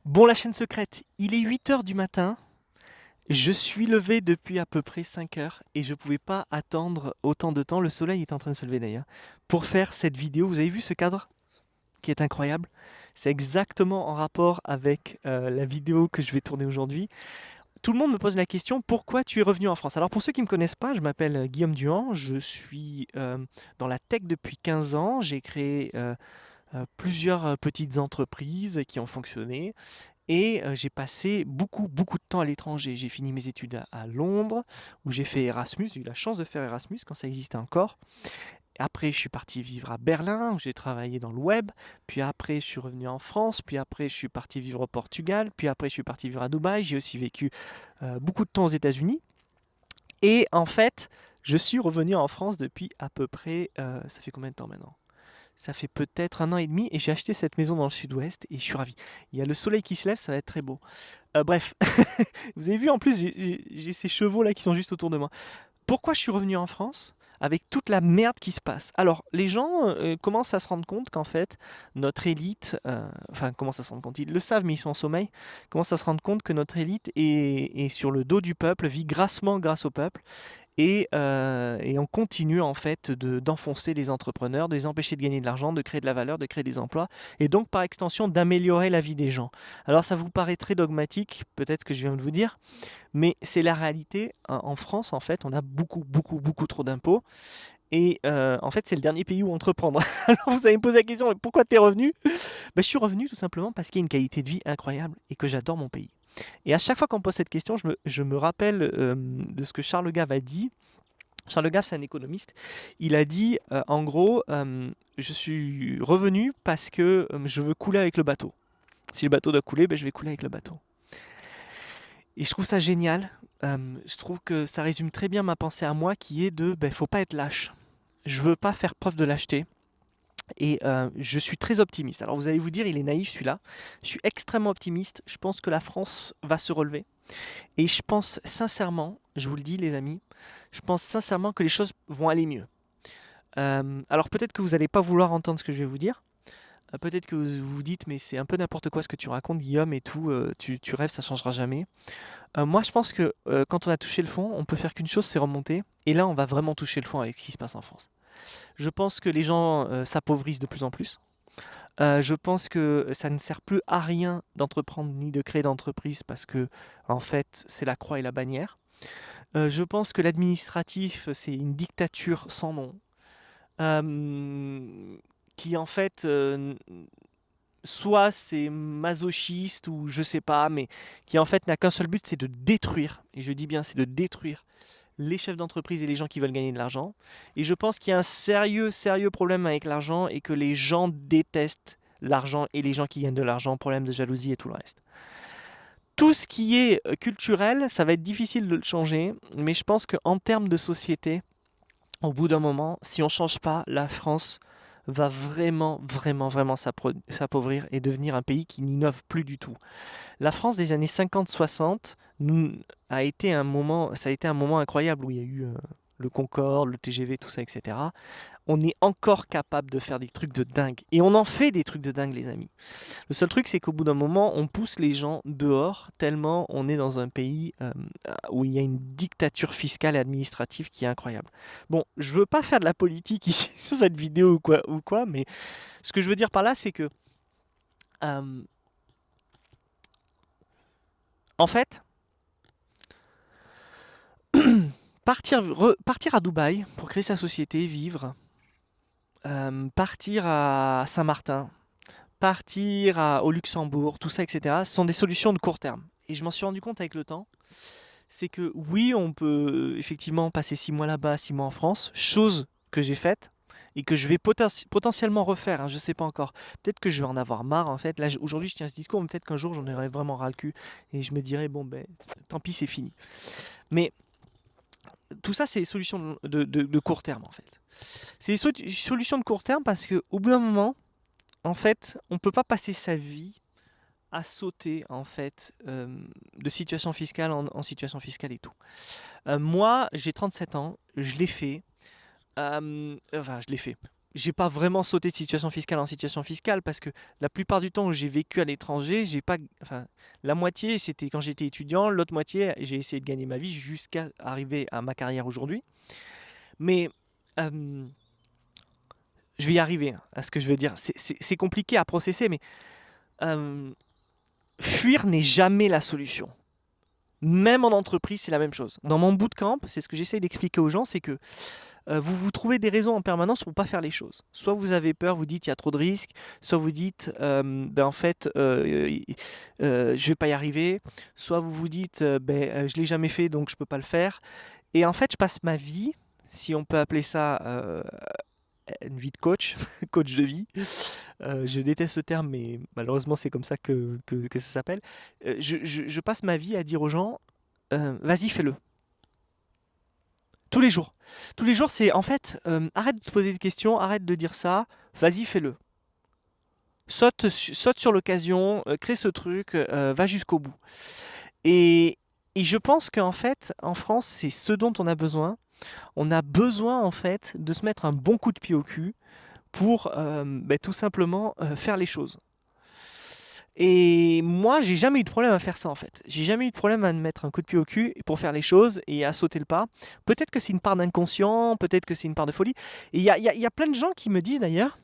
Bon, la chaîne secrète, il est 8 heures du matin. Je suis levé depuis à peu près 5 heures et je pouvais pas attendre autant de temps. Le soleil est en train de se lever d'ailleurs. Pour faire cette vidéo, vous avez vu ce cadre qui est incroyable? C'est exactement en rapport avec la vidéo que je vais tourner aujourd'hui. Tout le monde me pose la question, pourquoi tu es revenu en France? Alors pour ceux qui ne me connaissent pas, je m'appelle Guillaume Duhan, je suis dans la tech depuis 15 ans. J'ai créé plusieurs petites entreprises qui ont fonctionné. Et j'ai passé beaucoup, beaucoup de temps à l'étranger. J'ai fini mes études à Londres, où j'ai fait Erasmus. J'ai eu la chance de faire Erasmus quand ça existait encore. Après, je suis parti vivre à Berlin, où j'ai travaillé dans le web. Puis après, je suis revenu en France. Puis après, je suis parti vivre au Portugal. Puis après, je suis parti vivre à Dubaï. J'ai aussi vécu beaucoup de temps aux États-Unis. Et en fait, je suis revenu en France depuis à peu près... ça fait combien de temps maintenant? Ça fait peut-être 1 an et demi et j'ai acheté cette maison dans le sud-ouest et je suis ravi. Il y a le soleil qui se lève, ça va être très beau. Bref, vous avez vu en plus, j'ai ces chevaux là qui sont juste autour de moi. Pourquoi je suis revenu en France avec toute la merde qui se passe? Alors, les gens commencent à se rendre compte qu'en fait, notre élite, enfin, commencent à se rendre compte, ils le savent, mais ils sont en sommeil, commencent à se rendre compte que notre élite est sur le dos du peuple, vit grassement grâce au peuple, et on continue en fait d'enfoncer les entrepreneurs, de les empêcher de gagner de l'argent, de créer de la valeur, de créer des emplois, et donc par extension d'améliorer la vie des gens. Alors ça vous paraît très dogmatique, peut-être que je viens de vous dire, mais c'est la réalité. En France, en fait, on a beaucoup, beaucoup, beaucoup trop d'impôts. Et en fait, c'est le dernier pays où entreprendre. Alors vous allez me poser la question, mais pourquoi tu es revenu? Je suis revenu tout simplement parce qu'il y a une qualité de vie incroyable et que j'adore mon pays. Et à chaque fois qu'on me pose cette question, je me rappelle de ce que Charles Gave a dit. Charles Gave, c'est un économiste. Il a dit, en gros, je suis revenu parce que je veux couler avec le bateau. Si le bateau doit couler, je vais couler avec le bateau. Et je trouve ça génial. Je trouve que ça résume très bien ma pensée à moi, qui est de, faut pas être lâche. Je veux pas faire preuve de lâcheté. Et je suis très optimiste. Alors vous allez vous dire, il est naïf celui-là. Je suis extrêmement optimiste. Je pense que la France va se relever. Et je pense sincèrement, je vous le dis les amis, je pense sincèrement que les choses vont aller mieux. Alors peut-être que vous n'allez pas vouloir entendre ce que je vais vous dire. Peut-être que vous vous dites, mais c'est un peu n'importe quoi ce que tu racontes, Guillaume, et tout, tu rêves, ça changera jamais. Moi, je pense que quand on a touché le fond, on peut faire qu'une chose, c'est remonter. Et là, on va vraiment toucher le fond avec ce qui se passe en France. Je pense que les gens s'appauvrissent de plus en plus. Je pense que ça ne sert plus à rien d'entreprendre ni de créer d'entreprise parce que, en fait, c'est la croix et la bannière. Je pense que l'administratif, c'est une dictature sans nom, qui en fait, soit c'est masochiste ou je sais pas, mais qui en fait n'a qu'un seul but, c'est de détruire. Et je dis bien, c'est de détruire les chefs d'entreprise et les gens qui veulent gagner de l'argent. Et je pense qu'il y a un sérieux, sérieux problème avec l'argent et que les gens détestent l'argent et les gens qui gagnent de l'argent, problème de jalousie et tout le reste. Tout ce qui est culturel, ça va être difficile de le changer, mais je pense qu'en termes de société, au bout d'un moment, si on ne change pas, la France va vraiment, vraiment, vraiment s'appauvrir et devenir un pays qui n'innove plus du tout. La France des années 50-60 a été un moment, ça a été un moment incroyable où il y a eu le Concorde, le TGV, tout ça, etc. On est encore capable de faire des trucs de dingue. Et on en fait des trucs de dingue, les amis. Le seul truc, c'est qu'au bout d'un moment, on pousse les gens dehors, tellement on est dans un pays où il y a une dictature fiscale et administrative qui est incroyable. Bon, je veux pas faire de la politique ici sur cette vidéo ou quoi, mais ce que je veux dire par là, c'est que, euh, en fait, partir à Dubaï pour créer sa société, vivre, partir à Saint-Martin, au Luxembourg, tout ça, etc., ce sont des solutions de court terme. Et je m'en suis rendu compte avec le temps, c'est que oui, on peut effectivement passer 6 mois là-bas, 6 mois en France, chose que j'ai faite et que je vais potentiellement refaire, hein, je ne sais pas encore. Peut-être que je vais en avoir marre en fait. Là, aujourd'hui, je tiens ce discours, mais peut-être qu'un jour, j'en aurai vraiment ras le cul et je me dirai, bon, tant pis, c'est fini. Mais tout ça, c'est des solutions de court terme en fait. C'est des solutions de court terme parce qu'au bout d'un moment, en fait, on ne peut pas passer sa vie à sauter en fait de situation fiscale en situation fiscale et tout. Moi, j'ai 37 ans, je l'ai fait. Enfin, je l'ai fait. j'ai pas vraiment sauté de situation fiscale en situation fiscale parce que la plupart du temps où j'ai vécu à l'étranger, j'ai pas, enfin, la moitié c'était quand j'étais étudiant, l'autre moitié j'ai essayé de gagner ma vie jusqu'à arriver à ma carrière aujourd'hui. Mais euh, je vais y arriver hein, à ce que je veux dire. C'est compliqué à processer, mais euh, fuir n'est jamais la solution. Même en entreprise, c'est la même chose. Dans mon bootcamp, c'est ce que j'essaye d'expliquer aux gens, c'est que vous vous trouvez des raisons en permanence pour ne pas faire les choses. Soit vous avez peur, vous dites il y a trop de risques, soit vous dites ben en fait je vais pas y arriver, soit vous vous dites je l'ai jamais fait donc je peux pas le faire. Et en fait je passe ma vie, si on peut appeler ça une vie de coach, coach de vie. Je déteste ce terme, mais malheureusement c'est comme ça que ça s'appelle. Je passe ma vie à dire aux gens, vas-y fais-le. Tous les jours. Tous les jours, c'est en fait, arrête de te poser des questions, arrête de dire ça, vas-y, fais-le. Saute sur l'occasion, crée ce truc, va jusqu'au bout. Et je pense qu'en fait, en France, c'est ce dont on a besoin. On a besoin, en fait, de se mettre un bon coup de pied au cul pour tout simplement faire les choses. Et moi, j'ai jamais eu de problème à faire ça en fait. J'ai jamais eu de problème à me mettre un coup de pied au cul pour faire les choses et à sauter le pas. Peut-être que c'est une part d'inconscient, peut-être que c'est une part de folie. Et il y a plein de gens qui me disent d'ailleurs,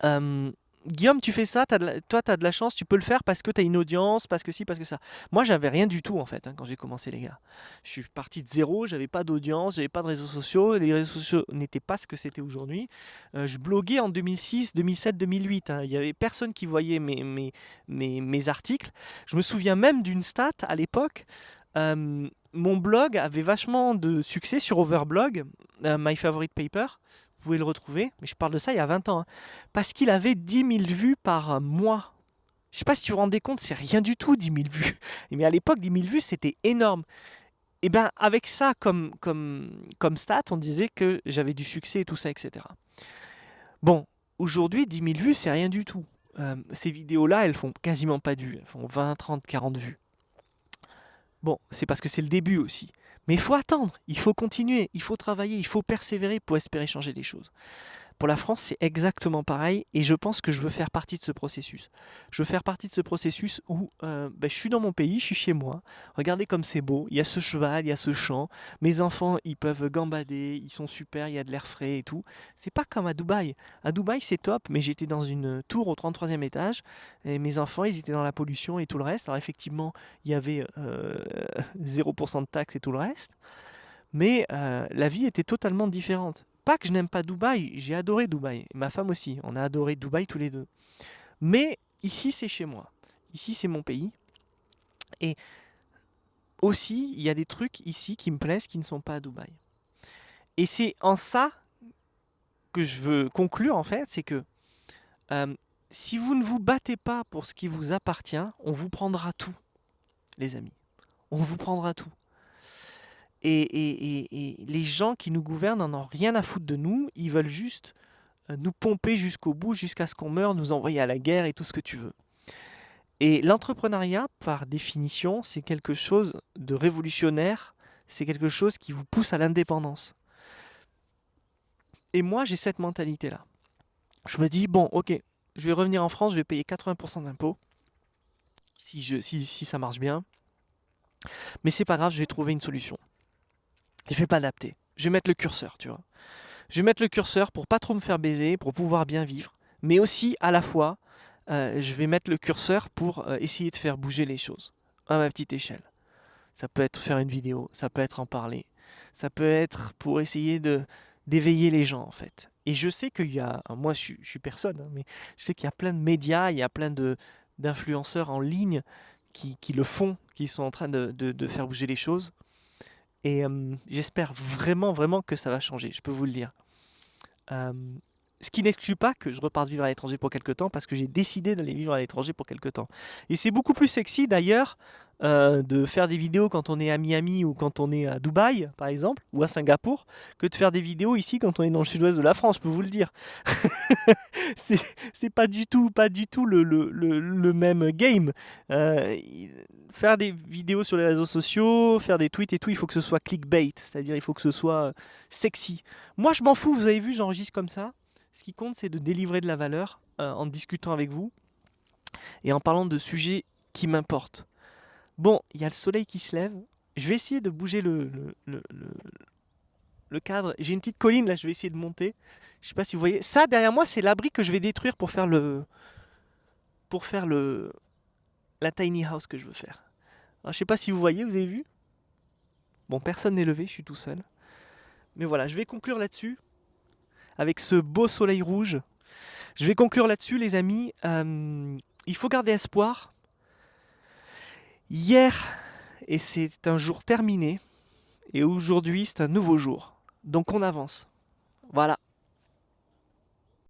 euh, Guillaume, tu fais ça, toi tu as de la chance, tu peux le faire parce que tu as une audience, parce que ci, parce que ça. Moi, j'avais rien du tout en fait hein, quand j'ai commencé, les gars. Je suis parti de zéro, j'avais pas d'audience, j'avais pas de réseaux sociaux, les réseaux sociaux n'étaient pas ce que c'était aujourd'hui. Je bloguais en 2006, 2007, 2008. Hein. Il y avait personne qui voyait mes articles. Je me souviens même d'une stat à l'époque. Mon blog avait vachement de succès sur Overblog, My Favorite Paper. Vous pouvez le retrouver, mais je parle de ça il y a 20 ans. Hein, parce qu'il avait 10 000 vues par mois. Je sais pas si tu vous rendez compte, c'est rien du tout 10 000 vues. Mais à l'époque, 10 000 vues, c'était énorme. Et bien avec ça comme stat, on disait que j'avais du succès et tout ça, etc. Bon, aujourd'hui, 10 000 vues, c'est rien du tout. Ces vidéos-là, elles font quasiment pas de vues. Elles font 20, 30, 40 vues. Bon, c'est parce que c'est le début aussi. Mais il faut attendre, il faut continuer, il faut travailler, il faut persévérer pour espérer changer les choses. Pour la France, c'est exactement pareil et je pense que je veux faire partie de ce processus. Je veux faire partie de ce processus où je suis dans mon pays, je suis chez moi. Regardez comme c'est beau, il y a ce cheval, il y a ce champ. Mes enfants, ils peuvent gambader, ils sont super, il y a de l'air frais et tout. C'est pas comme à Dubaï. À Dubaï, c'est top, mais j'étais dans une tour au 33e étage et mes enfants, ils étaient dans la pollution et tout le reste. Alors effectivement, il y avait 0% de taxes et tout le reste. Mais la vie était totalement différente. Pas que je n'aime pas Dubaï, j'ai adoré Dubaï. Ma femme aussi, on a adoré Dubaï tous les deux. Mais ici, c'est chez moi. Ici, c'est mon pays. Et aussi, il y a des trucs ici qui me plaisent qui ne sont pas à Dubaï. Et c'est en ça que je veux conclure, en fait, c'est que euh, si vous ne vous battez pas pour ce qui vous appartient, on vous prendra tout, les amis. On vous prendra tout. Et les gens qui nous gouvernent n'en ont rien à foutre de nous. Ils veulent juste nous pomper jusqu'au bout, jusqu'à ce qu'on meure, nous envoyer à la guerre et tout ce que tu veux. Et l'entrepreneuriat, par définition, c'est quelque chose de révolutionnaire. C'est quelque chose qui vous pousse à l'indépendance. Et moi, j'ai cette mentalité-là. Je me dis, bon, ok, je vais revenir en France, je vais payer 80% d'impôts, si ça marche bien. Mais c'est pas grave, je vais trouver une solution. Je vais pas adapter. Je vais mettre le curseur, tu vois. Je vais mettre le curseur pour pas trop me faire baiser, pour pouvoir bien vivre. Mais aussi, à la fois, je vais mettre le curseur pour essayer de faire bouger les choses à ma petite échelle. Ça peut être faire une vidéo, ça peut être en parler, ça peut être pour essayer d'éveiller les gens en fait. Et je sais qu'il y a, moi je suis personne, hein, mais je sais qu'il y a plein de médias, il y a plein d'influenceurs en ligne qui le font, qui sont en train de faire bouger les choses. Et j'espère vraiment, vraiment que ça va changer, je peux vous le dire. Euh, Ce qui n'exclut pas que je reparte vivre à l'étranger pour quelque temps, parce que j'ai décidé d'aller vivre à l'étranger pour quelque temps. Et c'est beaucoup plus sexy d'ailleurs de faire des vidéos quand on est à Miami ou quand on est à Dubaï, par exemple, ou à Singapour, que de faire des vidéos ici quand on est dans le sud-ouest de la France, je peux vous le dire. C'est pas du tout le même game. Euh, Faire des vidéos sur les réseaux sociaux, faire des tweets et tout, il faut que ce soit clickbait, c'est-à-dire il faut que ce soit sexy. Moi, je m'en fous, vous avez vu, j'enregistre comme ça. Ce qui compte, c'est de délivrer de la valeur en discutant avec vous et en parlant de sujets qui m'importent. Bon, il y a le soleil qui se lève. Je vais essayer de bouger le cadre. J'ai une petite colline là, je vais essayer de monter. Je sais pas si vous voyez. Ça, derrière moi, c'est l'abri que je vais détruire pour faire la tiny house que je veux faire. Alors, je sais pas si vous voyez, vous avez vu? Bon, personne n'est levé, je suis tout seul. Mais voilà, je vais conclure là-dessus, avec ce beau soleil rouge. Je vais conclure là-dessus, les amis. Il faut garder espoir. Hier, et c'est un jour terminé, et aujourd'hui, c'est un nouveau jour. Donc on avance. Voilà.